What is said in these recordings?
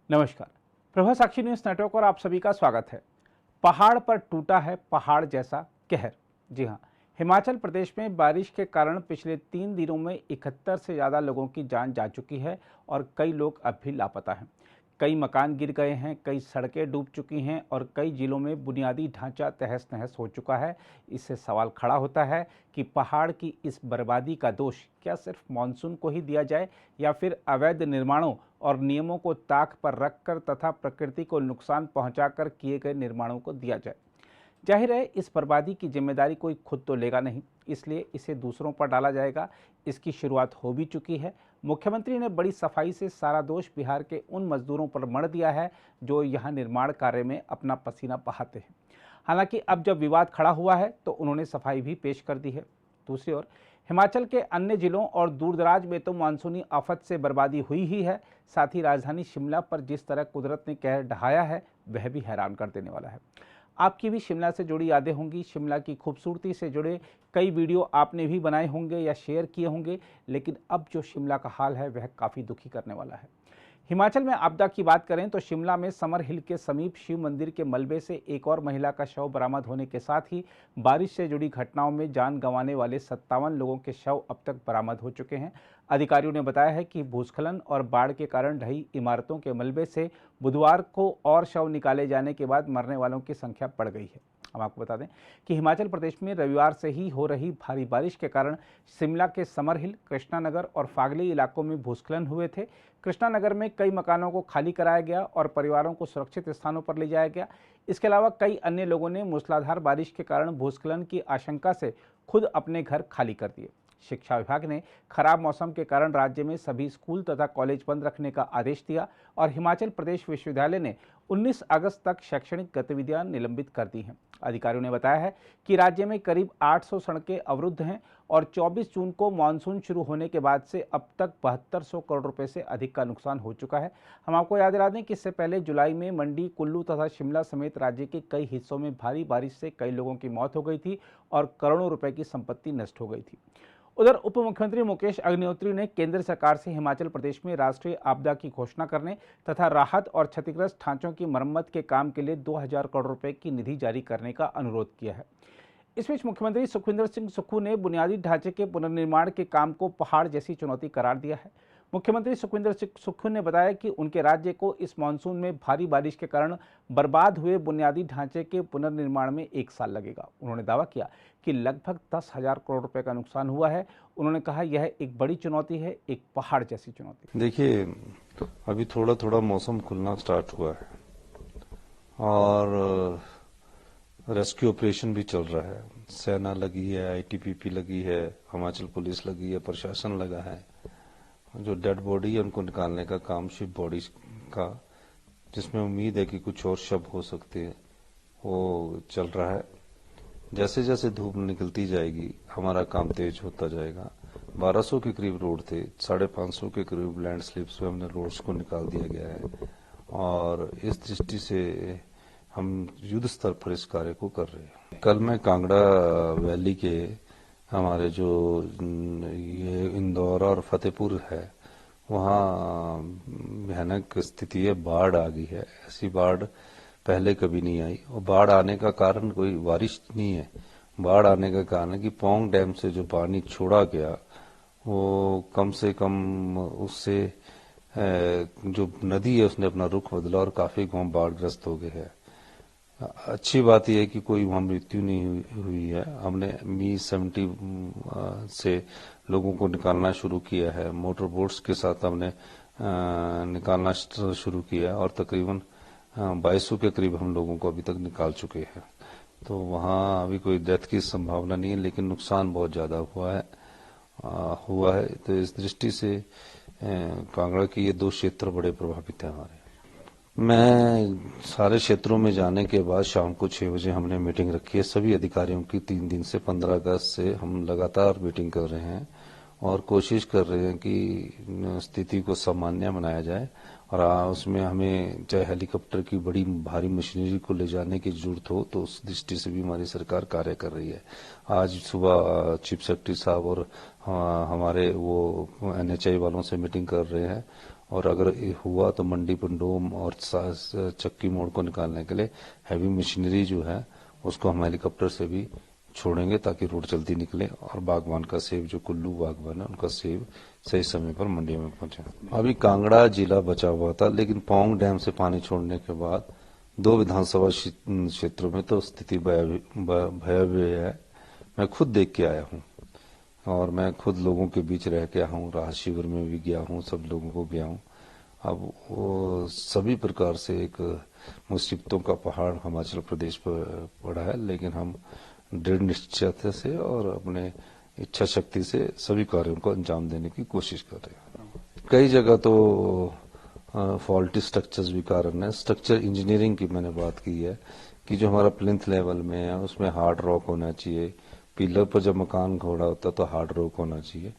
नमस्कार। प्रभा साक्षी news network और आप सभी का स्वागत है। पहाड़ पर टूटा है पहाड़ जैसा कहर। जी हां, हिमाचल प्रदेश में बारिश के कारण पिछले 3 दिनों में 71 से ज़्यादा लोगों की जान जा चुकी है और कई लोग अब भी लापता हैं। कई मकान गिर गए हैं, कई सड़कें डूब चुकी हैं और कई जिलों में बुनियादी ढांचा तहस नहस हो चुका है। इससे सवाल खड़ा होता है कि पहाड़ की इस बर्बादी का दोष क्या सिर्फ मानसून को ही दिया जाए या फिर अवैध निर्माणों और नियमों को ताक पर रखकर तथा प्रकृति को नुकसान पहुंचाकर किए गए निर्माणों को दिया जाए। जाहिर है इस बर्बादी की जिम्मेदारी कोई खुद तो लेगा नहीं, इसलिए इसे दूसरों पर डाला जाएगा। इसकी शुरुआत हो भी चुकी है। मुख्यमंत्री ने बड़ी सफाई से सारा दोष बिहार के उन मजदूरों पर मढ़ दिया है जो यहाँ निर्माण कार्य में अपना पसीना बहाते हैं। हालांकि अब जब विवाद खड़ा हुआ है तो उन्होंने सफाई भी पेश कर दी है। दूसरी ओर हिमाचल के अन्य जिलों और दूरदराज में तो मानसूनी आफत से बर्बादी हुई ही है। साथ ही राजधानी शिमला पर जिस तरह कुदरत ने कहर ढहाया है वह भी हैरान कर देने वाला है। आपकी भी शिमला से जुड़ी यादें होंगी। शिमला की खूबसूरती से जुड़े कई वीडियो आपने भी बनाए होंगे या शेयर किए होंगे, लेकिन अब जो शिमला का हाल है वह काफ़ी दुखी करने वाला है। हिमाचल में आपदा की बात करें तो शिमला में समर हिल के समीप शिव मंदिर के मलबे से एक और महिला का शव बरामद होने के साथ ही बारिश से जुड़ी घटनाओं में जान गंवाने वाले 57 लोगों के शव अब तक बरामद हो चुके हैं। अधिकारियों ने बताया है कि भूस्खलन और बाढ़ के कारण ढही इमारतों के मलबे से बुधवार को और शव निकाले जाने के बाद मरने वालों की संख्या बढ़ गई है। हम आपको बता दें कि हिमाचल प्रदेश में रविवार से ही हो रही भारी बारिश के कारण शिमला के समरहिल, कृष्णानगर और फागली इलाकों में भूस्खलन हुए थे। कृष्णानगर में कई मकानों को खाली कराया गया और परिवारों को सुरक्षित स्थानों पर ले जाया गया। इसके अलावा कई अन्य लोगों ने मूसलाधार बारिश के कारण भूस्खलन की आशंका से खुद अपने घर खाली कर दिए। शिक्षा विभाग ने खराब मौसम के कारण राज्य में सभी स्कूल तथा कॉलेज बंद रखने का आदेश दिया और हिमाचल प्रदेश विश्वविद्यालय ने 19 अगस्त तक शैक्षणिक गतिविधियां निलंबित कर दी हैं। अधिकारियों ने बताया है कि राज्य में करीब 800 सड़कें अवरुद्ध हैं और 24 जून को मानसून शुरू होने के बाद से अब तक 7200 करोड़ रुपए से अधिक का नुकसान हो चुका है। हम आपको याद दिला दें कि इससे पहले जुलाई में मंडी, कुल्लू तथा शिमला समेत राज्य के कई हिस्सों में भारी बारिश से कई लोगों की मौत हो गई थी और करोड़ों रुपए की संपत्ति नष्ट हो गई थी। उधर उप मुख्यमंत्री मुकेश अग्निहोत्री ने केंद्र सरकार से हिमाचल प्रदेश में राष्ट्रीय आपदा की घोषणा करने तथा राहत और क्षतिग्रस्त ढांचों की मरम्मत के काम के लिए 2000 करोड़ रुपए की निधि जारी करने का अनुरोध किया है। इस बीच मुख्यमंत्री सुखविंदर सिंह सुक्खू ने बुनियादी ढांचे के पुनर्निर्माण के काम को पहाड़ जैसी चुनौती करार दिया है। मुख्यमंत्री सुखविंदर सिंह सुक्खू ने बताया कि उनके राज्य को इस मानसून में भारी बारिश के कारण बर्बाद हुए बुनियादी ढांचे के पुनर्निर्माण में 1 साल लगेगा। उन्होंने दावा किया कि लगभग 10,000 करोड़ रुपए का नुकसान हुआ है। उन्होंने कहा यह एक बड़ी चुनौती है, एक पहाड़ जैसी चुनौती। देखिए, अभी थोड़ा थोड़ा मौसम खुलना स्टार्ट हुआ है और रेस्क्यू ऑपरेशन भी चल रहा है। सेना लगी है, आईटीबीपी लगी है, हिमाचल पुलिस लगी है, प्रशासन लगा है। जो डेड बॉडी है उनको निकालने का काम शिप बॉडी का, जिसमें उम्मीद है कि कुछ और शव हो सकते हैं, वो चल रहा है। जैसे जैसे धूप निकलती जाएगी हमारा काम तेज होता जाएगा। 1200 के करीब रोड थे, 550 के करीब लैंड स्लिप्स में हमने रोड्स को निकाल दिया गया है और इस दृष्टि से हम युद्ध स्तर पर इस कार्य को कर रहे हैं। कल मैं कांगड़ा वैली के हमारे जो ये इंदौर और फतेहपुर है वहाँ भयानक स्थिति है, बाढ़ आ गई है। ऐसी बाढ़ पहले कभी नहीं आई और बाढ़ आने का कारण कोई बारिश नहीं है। बाढ़ आने का कारण है कि पौंग डैम से जो पानी छोड़ा गया वो कम से कम उससे जो नदी है उसने अपना रुख बदला और काफी गांव बाढ़ग्रस्त हो गए हैं। अच्छी बात यह है कि कोई वहां मृत्यु नहीं हुई है। हमने मी-70 से लोगों को निकालना शुरू किया है। मोटर बोट्स के साथ हमने निकालना शुरू किया और तकरीबन 2200 के करीब हम लोगों को अभी तक निकाल चुके हैं। तो वहाँ अभी कोई डेथ की संभावना नहीं है, लेकिन नुकसान बहुत ज्यादा हुआ है। तो इस दृष्टि से कांगड़ा के ये 2 क्षेत्र बड़े प्रभावित हैं हमारे। मैं सारे क्षेत्रों में जाने के बाद शाम को 6 बजे हमने मीटिंग रखी है सभी अधिकारियों की। 3 दिन से 15 अगस्त से हम लगातार मीटिंग कर रहे हैं और कोशिश कर रहे हैं कि स्थिति को सामान्य बनाया जाए और उसमें हमें चाहे हेलीकॉप्टर की बड़ी भारी मशीनरी को ले जाने की जरूरत हो तो उस दृष्टि से भी हमारी सरकार कार्य कर रही है। आज सुबह चीफ सेक्रेटरी साहब और हमारे वो NHI वालों से मीटिंग कर रहे हैं, और अगर ये हुआ तो मंडी पंडोम और चक्की मोड़ को निकालने के लिए हैवी मशीनरी जो है उसको हम हेलीकॉप्टर से भी छोड़ेंगे ताकि रोड जल्दी निकले और बागवान का सेब, जो कुल्लू बागवान है, उनका सेब सही समय पर मंडियों में पहुंचे। अभी कांगड़ा जिला बचा हुआ था, लेकिन पौंग डैम से पानी छोड़ने के बाद 2 विधानसभा क्षेत्रों में तो स्थिति भयावह है। मैं खुद देख के आया हूँ और मैं खुद लोगों के बीच रह के आया हूँ, राहत शिविर में भी गया हूँ, सब लोगों को गया हूँ। अब वो सभी प्रकार से एक मुसीबतों का पहाड़ हिमाचल प्रदेश पर पड़ा है, लेकिन हम दृढ़ निश्चयता से और अपने इच्छा शक्ति से सभी कार्यों को अंजाम देने की कोशिश कर रहे हैं। कई जगह तो फॉल्टी स्ट्रक्चर्स भी कारण है। स्ट्रक्चर इंजीनियरिंग की मैंने बात की है कि जो हमारा प्लिंथ लेवल में है उसमें हार्ड रॉक होना चाहिए, पिलर पर जब मकान खड़ा होता है तो हार्ड रॉक होना चाहिए।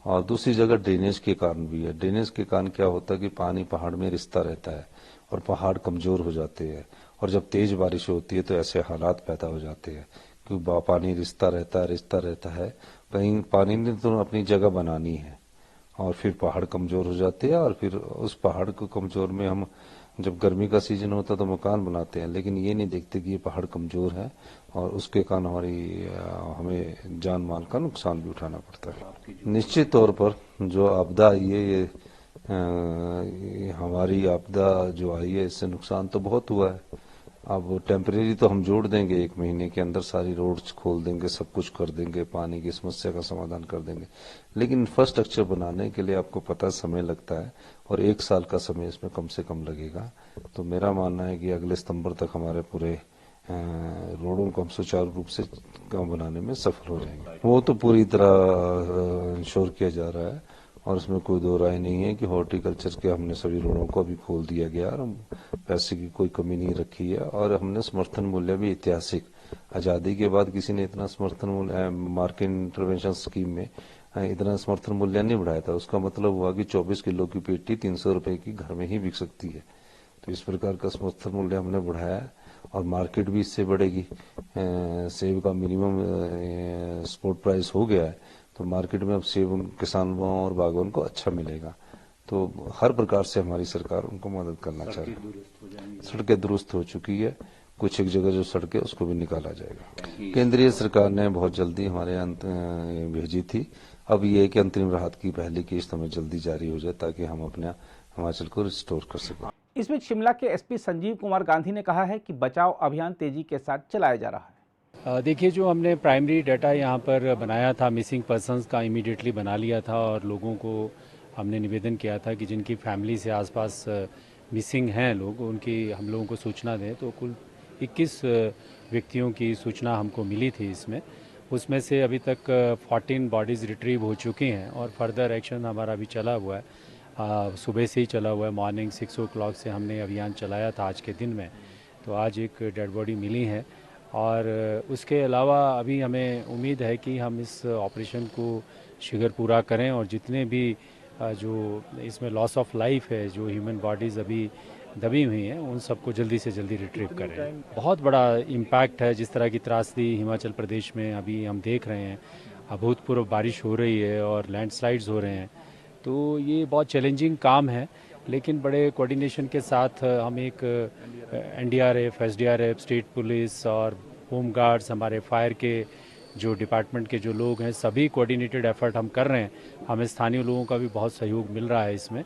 और दूसरी जगह ड्रेनेज के कारण भी है। ड्रेनेज के कारण क्या होता है कि पानी पहाड़ में रिसता रहता है और पहाड़ कमजोर हो जाते हैं, और जब तेज बारिश होती है तो ऐसे हालात पैदा हो जाते हैं कि पानी रिसता रहता है। कहीं पानी ने तो अपनी जगह बनानी है और फिर पहाड़ कमजोर हो जाते हैं, और फिर उस पहाड़ को कमजोर में हम जब गर्मी का सीजन होता है तो मकान बनाते हैं, लेकिन ये नहीं देखते कि ये पहाड़ कमजोर है और उसके कारण हमें जान माल का नुकसान भी उठाना पड़ता है। निश्चित तौर पर जो आपदा आई है, ये हमारी आपदा जो आई है, इससे नुकसान तो बहुत हुआ है। अब टेम्परेरी तो हम जोड़ देंगे, 1 महीने के अंदर सारी रोड्स खोल देंगे, सब कुछ कर देंगे, पानी की समस्या का समाधान कर देंगे, लेकिन इंफ्रास्ट्रक्चर बनाने के लिए आपको पता समय लगता है और 1 साल का समय इसमें कम से कम लगेगा। तो मेरा मानना है कि अगले सितंबर तक हमारे पूरे रोडों को हम सुचारू रूप से बनाने में सफल हो जाएंगे। वो तो पूरी तरह इंश्योर किया जा रहा है और उसमें कोई दो राय नहीं है कि हॉर्टिकल्चर के हमने सभी रोडों को अभी खोल दिया गया और पैसे की कोई कमी नहीं रखी है। और हमने समर्थन मूल्य भी ऐतिहासिक, आजादी के बाद किसी ने इतना समर्थन मूल्य मार्केट इंटरवेंशन स्कीम में इतना समर्थन मूल्य नहीं बढ़ाया था। उसका मतलब हुआ कि 24 किलो की पेटी 300 रुपए की घर में ही बिक सकती है। तो इस प्रकार का समर्थन मूल्य हमने बढ़ाया है और मार्केट भी इससे बढ़ेगी। सेब का मिनिमम सपोर्ट प्राइस हो गया है, तो मार्केट में अब सेब किसानों और बागवान को अच्छा मिलेगा। तो हर प्रकार से हमारी सरकार उनको मदद करना चाह रही है। सड़कें दुरुस्त हो चुकी है, कुछ एक जगह जो सड़कें उसको भी निकाला जाएगा। केंद्रीय सरकार ने बहुत जल्दी हमारे भेजी थी। अब ये है कि अंतरिम राहत की पहली किस्त हमें जल्दी जारी हो जाए ताकि हम अपने हिमाचल को रिस्टोर कर सकें। इस बीच शिमला के एसपी संजीव कुमार गांधी ने कहा है कि बचाव अभियान तेजी के साथ चलाया जा रहा है। देखिए, जो हमने प्राइमरी डाटा यहाँ पर बनाया था मिसिंग पर्सन्स का, इमीडिएटली बना लिया था और लोगों को हमने निवेदन किया था कि जिनकी फैमिली से आसपास मिसिंग हैं लोग, उनकी हम लोगों को सूचना दें। तो कुल 21 व्यक्तियों की सूचना हमको मिली थी उसमें से अभी तक 14 बॉडीज़ रिट्रीव हो चुकी हैं और फर्दर एक्शन हमारा अभी चला हुआ है। सुबह से ही चला हुआ है, मॉर्निंग 6 o'clock से हमने अभियान चलाया था आज के दिन में। तो आज एक डेड बॉडी मिली है और उसके अलावा अभी हमें उम्मीद है कि हम इस ऑपरेशन को शीघ्र पूरा करें और जितने भी जो इसमें लॉस ऑफ लाइफ है, जो ह्यूमन बॉडीज़ अभी दबी हुई हैं, उन सबको जल्दी से जल्दी रिट्रीव करें। बहुत बड़ा इम्पैक्ट है। जिस तरह की त्रासदी हिमाचल प्रदेश में अभी हम देख रहे हैं, अभूतपूर्व बारिश हो रही है और लैंडस्लाइड्स हो रहे हैं, तो ये बहुत चैलेंजिंग काम है। लेकिन बड़े कोऑर्डिनेशन के साथ हम एक NDRF, SDRF, स्टेट पुलिस और होम गार्ड्स, हमारे फायर के जो डिपार्टमेंट के जो लोग हैं, सभी कोऑर्डिनेटेड एफर्ट हम कर रहे हैं। हमें स्थानीय लोगों का भी बहुत सहयोग मिल रहा है इसमें।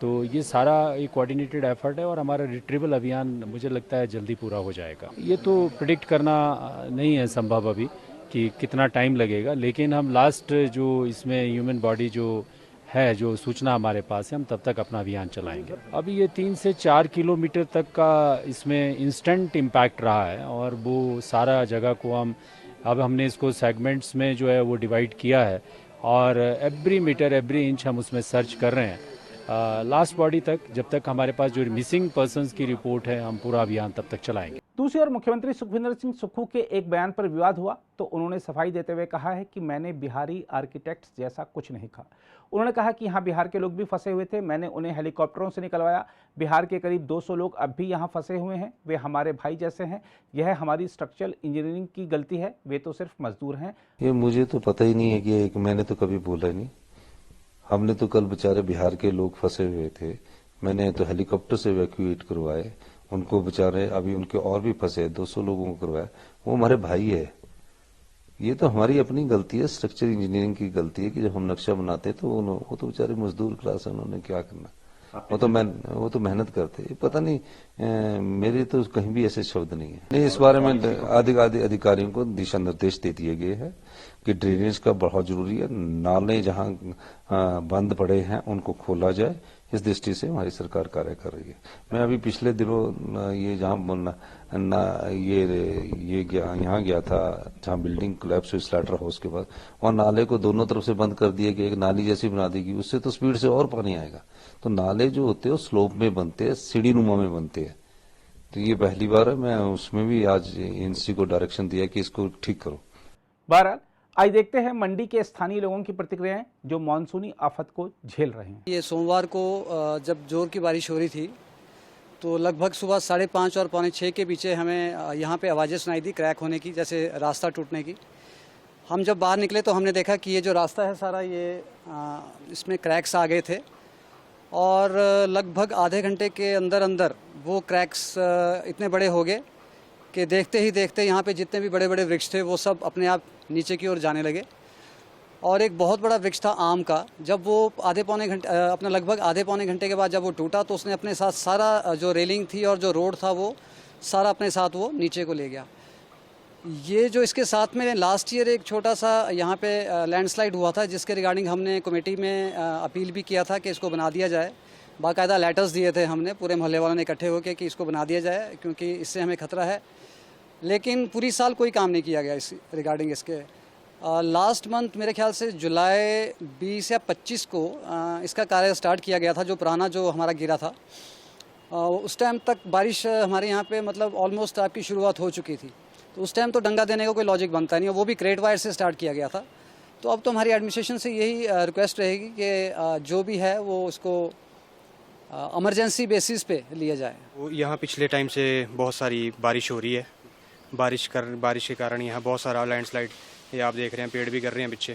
तो ये सारा एक कोऑर्डिनेटेड एफर्ट है और हमारा रिट्रीवल अभियान मुझे लगता है जल्दी पूरा हो जाएगा। ये तो प्रिडिक्ट करना नहीं है संभव अभी कि कितना टाइम लगेगा, लेकिन हम लास्ट जो इसमें ह्यूमन बॉडी जो है, जो सूचना हमारे पास है, हम तब तक अपना अभियान चलाएंगे। अभी ये 3 से 4 किलोमीटर तक का इसमें इंस्टेंट इम्पैक्ट रहा है और वो सारा जगह को हमने इसको सेगमेंट्स में जो है वो डिवाइड किया है और एवरी मीटर एवरी इंच हम उसमें सर्च कर रहे हैं लास्ट बॉडी तक, जब तक हमारे पास जो मिसिंग पर्सन्स की रिपोर्ट है, हम पूरा अभियान तब तक चलाएंगे। दूसरी ओर मुख्यमंत्री सुखविंदर सिंह सुक्खू के एक बयान पर विवाद हुआ तो उन्होंने सफाई देते हुए कहा है कि मैंने बिहारी आर्किटेक्ट्स जैसा कुछ नहीं कहा। उन्होंने कहा कि यहाँ बिहार के लोग भी फंसे हुए थे, मैंने उन्हें हेलीकॉप्टरों से निकलवाया। बिहार के करीब 200 लोग अब भी यहाँ फंसे हुए हैं, वे हमारे भाई जैसे हैं। यह हमारी स्ट्रक्चरल इंजीनियरिंग की गलती है, वे तो सिर्फ मजदूर हैं। ये मुझे तो पता ही नहीं है कि एक मैंने तो कभी बोला ही नहीं। हमने तो कल बेचारे बिहार के लोग फंसे हुए थे, मैंने तो हेलीकॉप्टर से इवैक्यूएट करवाए उनको, बेचारे अभी उनके और भी फंसे 200 लोगों को करवाया। वो हमारे भाई है। ये तो हमारी अपनी गलती है, स्ट्रक्चर इंजीनियरिंग की गलती है कि जब हम नक्शा बनाते तो वो तो बेचारे मजदूर क्लास है, उन्होंने क्या करना। वो तो मेहनत करते। पता नहीं मेरे तो कहीं भी ऐसे शब्द नहीं है। नहीं, इस बारे में अधिकारियों को दिशा निर्देश दे दिए गए हैं कि ड्रेनेज का बहुत जरूरी है। नाले जहां बंद पड़े हैं उनको खोला जाए, इस दृष्टि से हमारी सरकार कार्य कर रही है। मैं अभी पिछले दिनों ये जहां यहाँ गया था जहां बिल्डिंग कोलैप्स हुई स्लाटर हाउस के पास, वहां नाले को दोनों तरफ से बंद कर दिए गए, एक नाली जैसी बना दी गई, उससे तो स्पीड से और पानी आएगा। तो नाले जो होते हैं वो स्लोप में बनते हैं, सीढ़ी नुमा में बनते हैं। तो ये पहली बार है, मैं उसमें भी आज एनसी को डायरेक्शन दिया कि इसको ठीक करो। बहरहाल आज देखते हैं मंडी के स्थानीय लोगों की प्रतिक्रियाएं जो मानसूनी आफत को झेल रहे हैं। ये सोमवार को जब जोर की बारिश हो रही थी तो लगभग सुबह 5:30 और 5:45 के पीछे हमें यहाँ पे आवाज़ें सुनाई दी क्रैक होने की, जैसे रास्ता टूटने की। हम जब बाहर निकले तो हमने देखा कि ये जो रास्ता है सारा ये इसमें क्रैक्स आ गए थे और लगभग आधे घंटे के अंदर अंदर वो क्रैक्स इतने बड़े हो गए कि देखते ही देखते यहाँ पे जितने भी बड़े बड़े वृक्ष थे वो सब अपने आप नीचे की ओर जाने लगे। और एक बहुत बड़ा वृक्ष था आम का, जब वो अपना लगभग आधे पौने घंटे के बाद जब वो टूटा तो उसने अपने साथ सारा जो रेलिंग थी और जो रोड था वो सारा अपने साथ वो नीचे को ले गया। ये जो इसके साथ में लास्ट ईयर एक छोटा सा यहाँ पे लैंडस्लाइड हुआ था, जिसके रिगार्डिंग हमने कमेटी में अपील भी किया था कि इसको बना दिया जाए। बाकायदा लेटर्स दिए थे हमने, पूरे मोहल्ले वालों ने इकट्ठे होकर कि इसको बना दिया जाए क्योंकि इससे हमें खतरा है। लेकिन पूरी साल कोई काम नहीं किया गया इस रिगार्डिंग इसके। लास्ट मंथ मेरे ख्याल से जुलाई 20 या 25 को इसका कार्य स्टार्ट किया गया था, जो पुराना जो हमारा गिरा था। उस टाइम तक बारिश हमारे यहाँ पे मतलब ऑलमोस्ट आपकी शुरुआत हो चुकी थी, तो उस टाइम तो डंगा देने का कोई लॉजिक बनता नहीं है, वो भी क्रेट वायर से स्टार्ट किया गया था। तो अब तो हमारी एडमिनिस्ट्रेशन से यही रिक्वेस्ट रहेगी कि जो भी है वो उसको इमरजेंसी बेसिस पे लिया जाए। यहाँ पिछले टाइम से बहुत सारी बारिश हो रही है, बारिश के कारण यहाँ बहुत सारा लैंडस्लाइड, ये आप देख रहे हैं पेड़ भी गिर रहे हैं पीछे।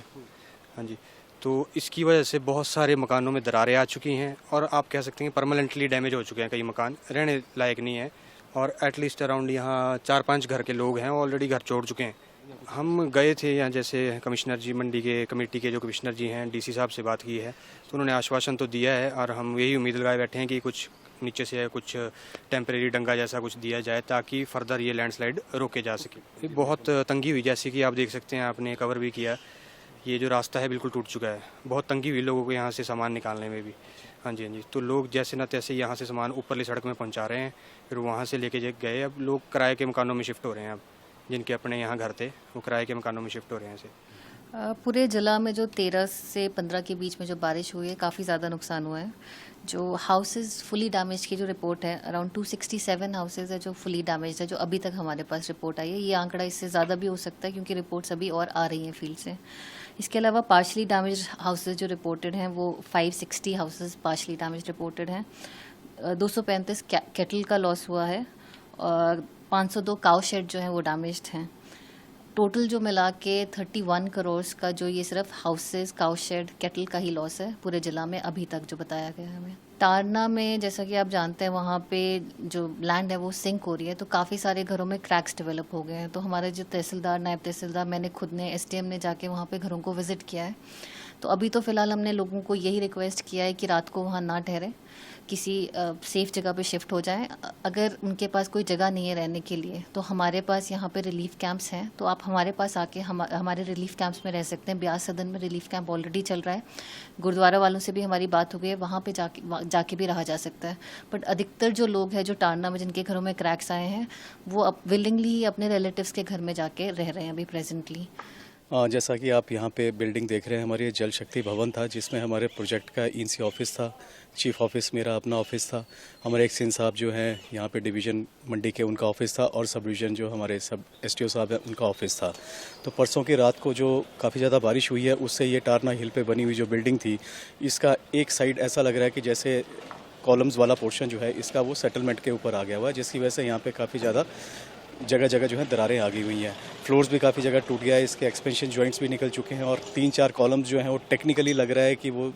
हाँ जी, तो इसकी वजह से बहुत सारे मकानों में दरारें आ चुकी हैं और आप कह सकते हैं परमानेंटली डैमेज हो चुके हैं, कई मकान रहने लायक नहीं है। और एटलीस्ट अराउंड यहाँ 4-5 घर के लोग हैं ऑलरेडी घर छोड़ चुके हैं। हम गए थे यहाँ, जैसे कमिश्नर जी मंडी के कमेटी के जो कमिश्नर जी हैं, डीसी साहब से बात की है तो उन्होंने आश्वासन तो दिया है और हम यही उम्मीद लगाए बैठे हैं कि कुछ नीचे से कुछ टेम्परेरी डंगा जैसा कुछ दिया जाए ताकि फर्दर ये लैंडस्लाइड रोके जा सके। बहुत तंगी हुई, जैसे कि आप देख सकते हैं, आपने कवर भी किया, ये जो रास्ता है बिल्कुल टूट चुका है। बहुत तंगी हुई लोगों को यहाँ से सामान निकालने में भी। हाँ जी, हाँ जी, तो लोग जैसे न तैसे यहाँ से सामान ऊपरली सड़क में पहुँचा रहे हैं, फिर वहाँ से लेके गए। अब लोग किराए के मकानों में शिफ्ट हो रहे हैं, अब जिनके अपने यहाँ घर थे वो किराए के मकानों में शिफ्ट हो रहे हैं ऐसे। पूरे ज़िला में जो 13 से 15 के बीच में जो बारिश हुई है, काफ़ी ज़्यादा नुकसान हुआ है। जो हाउसेज फुली डैमेज की जो रिपोर्ट है, अराउंड 267 हाउसेज है जो फुली डैमेज है, जो अभी तक हमारे पास रिपोर्ट आई है। ये आंकड़ा इससे ज़्यादा भी हो सकता है क्योंकि रिपोर्ट्स अभी और आ रही हैं फील्ड से। इसके अलावा पार्शली डैमेज हाउसेज जो रिपोर्टेड हैं वो 560 हाउसेज पार्शली डैमेज रिपोर्टेड हैं। 235 केटल का लॉस हुआ है और 502 काउ शेड जो है वो डैमेज्ड हैं। टोटल जो मिला के 31 करोड़ का जो ये सिर्फ हाउसेस, काउ शेड, केटल का ही लॉस है पूरे ज़िला में अभी तक जो बताया गया है हमें। टारना में जैसा कि आप जानते हैं वहाँ पे जो लैंड है वो सिंक हो रही है, तो काफ़ी सारे घरों में क्रैक्स डेवलप हो गए हैं। तो हमारे जो तहसीलदार, नायब तहसीलदार, मैंने खुद ने, SDM ने जाके वहाँ पे घरों को विजिट किया है। तो अभी तो फ़िलहाल हमने लोगों को यही रिक्वेस्ट किया है कि रात को वहाँ ना ठहरें, किसी सेफ़ जगह पे शिफ्ट हो जाएं। अगर उनके पास कोई जगह नहीं है रहने के लिए तो हमारे पास यहाँ पे रिलीफ कैंप्स हैं, तो आप हमारे पास आके हमारे रिलीफ कैंप्स में रह सकते हैं। ब्यास सदन में रिलीफ कैंप ऑलरेडी चल रहा है, गुरुद्वारा वालों से भी हमारी बात हो गई है, वहाँ पे जाके भी रहा जा सकता है। बट अधिकतर जो लोग हैं जो टारना में जिनके घरों में क्रैक्स आए हैं वो अब विलिंगली ही अपने रिलेटिव्स के घर में जाके रह रहे हैं अभी प्रेजेंटली। जैसा कि आप यहाँ पे बिल्डिंग देख रहे हैं, हमारे जल शक्ति भवन था जिसमें हमारे प्रोजेक्ट का ईएनसी ऑफिस था, चीफ ऑफिस मेरा अपना ऑफिस था, हमारे एक्सिन साहब जो हैं यहाँ पे डिवीज़न मंडी के उनका ऑफिस था, और सब डिवीज़न जो हमारे सब एसटीओ साहब हैं उनका ऑफिस था। तो परसों की रात को जो काफ़ी ज़्यादा बारिश हुई है उससे ये टारना हिल पे बनी हुई जो बिल्डिंग थी, इसका एक साइड ऐसा लग रहा है कि जैसे कॉलम्स वाला पोर्शन जो है इसका वो सेटलमेंट के ऊपर आ गया हुआ है, जिसकी वजह से यहाँ पे काफ़ी ज़्यादा जगह जगह जो है दरारें आ गई हुई हैं। फ्लोर्स भी काफ़ी जगह टूट गया है, इसके एक्सपेंशन जॉइंट्स भी निकल चुके हैं, और 3-4 कॉलम्स जो हैं वो टेक्निकली लग रहा है कि वो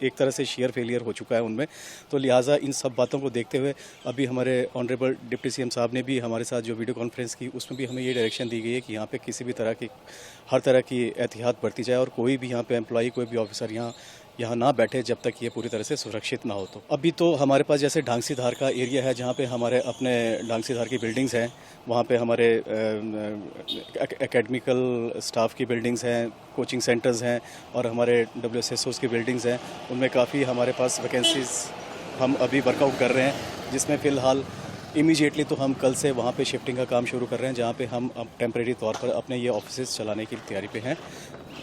एक तरह से शेयर फेलियर हो चुका है उनमें। तो लिहाजा इन सब बातों को देखते हुए अभी हमारे ऑनरेबल डिप्टी सीएम साहब ने भी हमारे साथ जो वीडियो कॉन्फ्रेंस की उसमें भी हमें ये डायरेक्शन दी गई है कि यहाँ पे किसी भी तरह की हर तरह की एहतियात बरती जाए, और कोई भी यहाँ पे एम्प्लॉई, कोई भी ऑफिसर यहाँ ना बैठे जब तक ये पूरी तरह से सुरक्षित ना हो। तो अभी तो हमारे पास जैसे ढांगसी धार का एरिया है जहाँ पे हमारे अपने ढांगसी धार की बिल्डिंग्स हैं, वहाँ पे हमारे एकेडमिकल स्टाफ की बिल्डिंग्स हैं, कोचिंग सेंटर्स हैं, और हमारे WSSOs की बिल्डिंग्स हैं। उनमें काफ़ी हमारे पास वैकेंसीज हम अभी वर्कआउट कर रहे हैं, जिसमें फ़िलहाल इमीडिएटली तो हम कल से वहाँ पे शिफ्टिंग का काम शुरू कर रहे हैं, जहाँ पे हम अब टेम्परेरी तौर पर अपने ये ऑफिसेज चलाने की तैयारी पे हैं,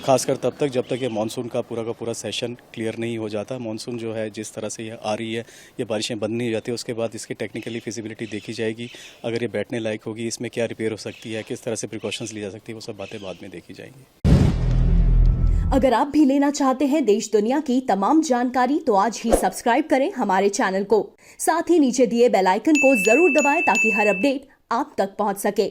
खासकर तब तक जब तक ये मानसून का पूरा सेशन क्लियर नहीं हो जाता। मानसून जो है जिस तरह से ये आ रही है, ये बारिशें बंद नहीं हो जाती, उसके बाद इसकी टेक्निकली फिजिबिलिटी देखी जाएगी, अगर ये बैठने लायक होगी, इसमें क्या रिपेयर हो सकती है, किस तरह से प्रिकॉशंस ली जा सकती है, वो सब बातें बाद में देखी जाएंगी। अगर आप भी लेना चाहते हैं देश दुनिया की तमाम जानकारी तो आज ही सब्सक्राइब करें हमारे चैनल को। साथ ही नीचे दिए बेल आइकन को जरूर दबाएं ताकि हर अपडेट आप तक पहुंच सके।